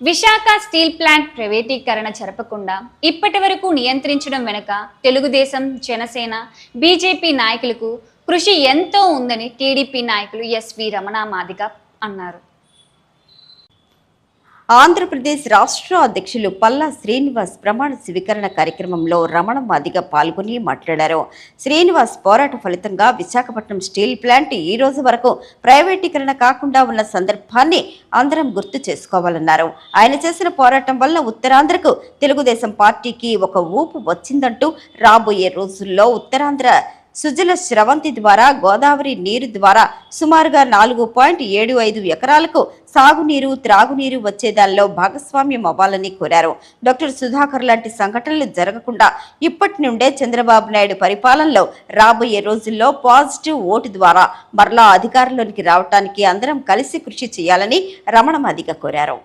Visakha steel plant ప్రైవేటీకరణ జరపకుండా ఇప్పటి వరకు నియంత్రించడం వెనుక తెలుగుదేశం, జనసేన, బీజేపీ నాయకులకు కృషి ఎంతో ఉందని టీడీపీ నాయకులు ఎస్వి రమణ మాదిగ అన్నారు. ఆంధ్రప్రదేశ్ రాష్ట్ర అధ్యక్షులు పల్లా శ్రీనివాస్ ప్రమాణ స్వీకరణ కార్యక్రమంలో రమణ మాదిగ పాల్గొని మాట్లాడారు. శ్రీనివాస్ పోరాట ఫలితంగా విశాఖపట్నం స్టీల్ ప్లాంట్ ఈ రోజు వరకు ప్రైవేటీకరణ కాకుండా ఉన్న సందర్భాన్ని అందరం గుర్తు చేసుకోవాలన్నారు. ఆయన చేసిన పోరాటం వల్ల ఉత్తరాంధ్రకు తెలుగుదేశం పార్టీకి ఒక ఊపు వచ్చిందంటూ రాబోయే రోజుల్లో ఉత్తరాంధ్ర సుజల స్రవంతి ద్వారా గోదావరి నీరు ద్వారా సుమారుగా 4.75 ఎకరాలకు సాగునీరు, త్రాగునీరు వచ్చేదానిలో భాగస్వామ్యం అవ్వాలని కోరారు. డాక్టర్ సుధాకర్ లాంటి సంఘటనలు జరగకుండా ఇప్పటి నుండే చంద్రబాబు నాయుడు పరిపాలనలో రాబోయే రోజుల్లో పాజిటివ్ ఓటు ద్వారా మరలా అధికారంలోనికి రావడానికి అందరం కలిసి కృషి చేయాలని రమణ మాదిగ కోరారు.